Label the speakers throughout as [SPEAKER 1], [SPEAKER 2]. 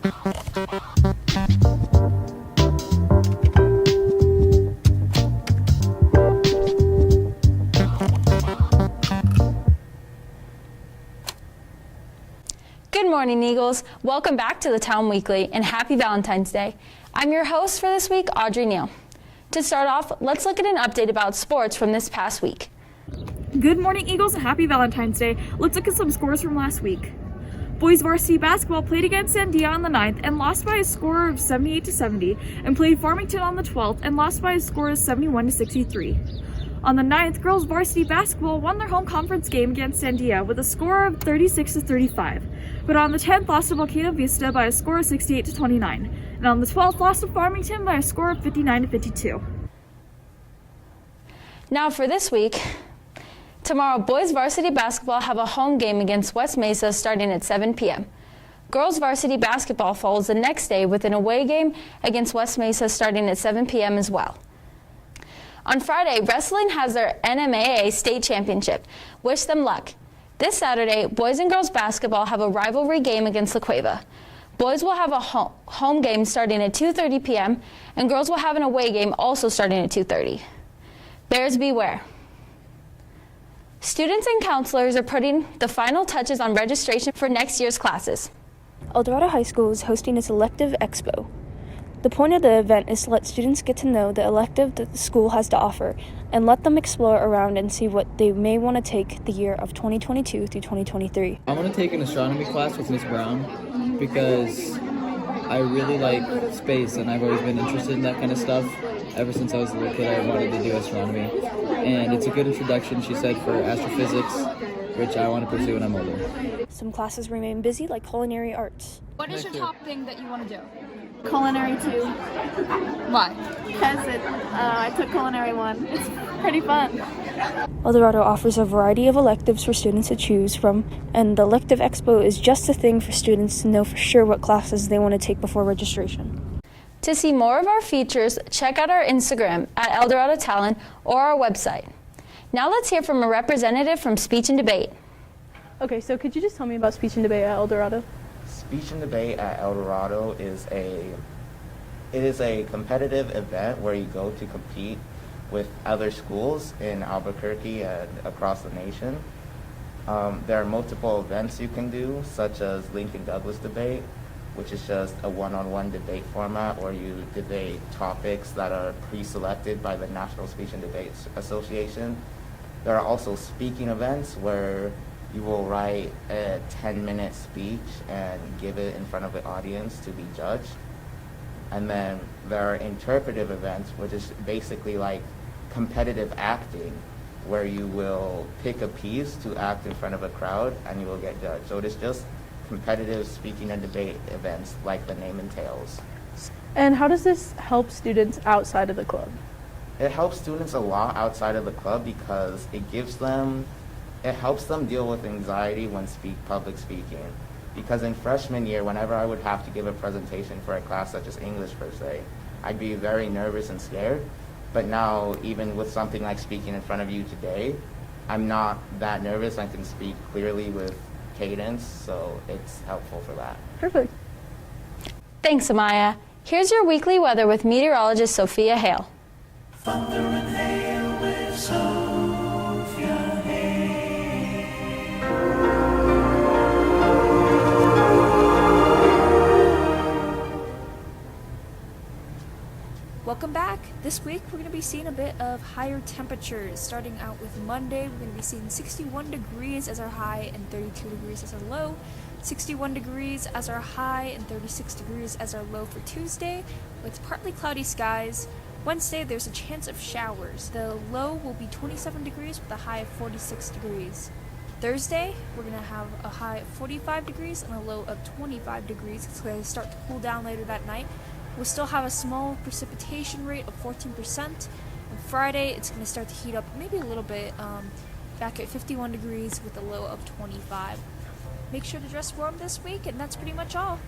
[SPEAKER 1] Good morning, Eagles. Welcome back to the Talon Weekly and happy Valentine's Day. I'm your host for this week, Audrey Neal. To start off, let's look at an update about sports from this past week.
[SPEAKER 2] Good morning, Eagles, and happy Valentine's Day. Let's look at some scores from last week. Boys varsity basketball played against Sandia on the 9th and lost by a score of 78-70, and played Farmington on the 12th and lost by a score of 71-63. On the 9th, girls varsity basketball won their home conference game against Sandia with a score of 36-35, but on the 10th lost to Volcano Vista by a score of 68-29, and on the 12th lost to Farmington by a score of 59-52.
[SPEAKER 1] Now for this week, tomorrow boys varsity basketball have a home game against West Mesa starting at 7 p.m. Girls varsity basketball follows the next day with an away game against West Mesa starting at 7 p.m. as well. On Friday, wrestling has their NMAA state championship. Wish them luck. This Saturday, boys and girls basketball have a rivalry game against La Cueva. Boys will have a home game starting at 2:30 p.m. and girls will have an away game also starting at 2:30. Bears beware. Students and counselors are putting the final touches on registration for next year's classes.
[SPEAKER 3] Eldorado High School is hosting its Elective Expo. The point of the event is to let students get to know the elective that the school has to offer and let them explore around and see what they may want to take the year of 2022 through 2023.
[SPEAKER 4] I want to take an astronomy class with Miss Brown because I really like space and I've always been interested in that kind of stuff. Ever since I was a little kid, I wanted to do astronomy. And it's a good introduction, she said, for astrophysics, which I want to pursue when I'm older.
[SPEAKER 3] Some classes remain busy, like culinary arts.
[SPEAKER 5] What is your top thing that you want to do?
[SPEAKER 6] Culinary 2.
[SPEAKER 5] Why?
[SPEAKER 6] Because I took culinary 1. It's pretty fun.
[SPEAKER 3] Eldorado offers a variety of electives for students to choose from, and the Elective Expo is just the thing for students to know for sure what classes they want to take before registration.
[SPEAKER 1] To see more of our features, check out our Instagram at Eldorado Talon or our website. Now let's hear from a representative from Speech and Debate.
[SPEAKER 7] Okay, so could you just tell me about Speech and Debate at Eldorado?
[SPEAKER 8] Speech and Debate at Eldorado is a competitive event where you go to compete with other schools in Albuquerque and across the nation. There are multiple events you can do, such as Lincoln Douglas Debate, which is just a one-on-one debate format where you debate topics that are pre-selected by the National Speech and Debate Association. There are also speaking events where you will write a 10-minute speech and give it in front of an audience to be judged. And then there are interpretive events, which is basically like competitive acting, where you will pick a piece to act in front of a crowd and you will get judged. So it is just competitive speaking and debate events like the name entails.
[SPEAKER 7] And how does this help students outside of the club?
[SPEAKER 8] It helps students a lot outside of the club because it helps them deal with anxiety when public speaking. Because in freshman year, whenever I would have to give a presentation for a class such as English per se, I'd be very nervous and scared. But now, even with something like speaking in front of you today, I'm not that nervous. I can speak clearly with cadence, so it's helpful for that.
[SPEAKER 7] Perfect.
[SPEAKER 1] Thanks, Amaya. Here's your weekly weather with meteorologist Sophia Hale.
[SPEAKER 9] Thunder and hail with Sophia Hale.
[SPEAKER 10] Welcome back. This week we're going to be seeing a bit of higher temperatures. Starting out with Monday, we're going to be seeing 61 degrees as our high and 32 degrees as our low. 61 degrees as our high and 36 degrees as our low for Tuesday, with partly cloudy skies. Wednesday, there's a chance of showers. The low will be 27 degrees with a high of 46 degrees. Thursday, we're going to have a high of 45 degrees and a low of 25 degrees. It's going to start to cool down later that night. We'll still have a small precipitation rate of 14%. On Friday, it's going to start to heat up maybe a little bit, back at 51 degrees with a low of 25. Make sure to dress warm this week, and that's pretty much all.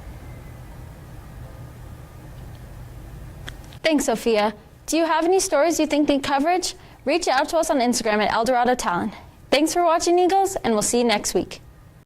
[SPEAKER 1] Thanks, Sophia. Do you have any stories you think need coverage? Reach out to us on Instagram at Eldorado Talon. Thanks for watching, Eagles, and we'll see you next week.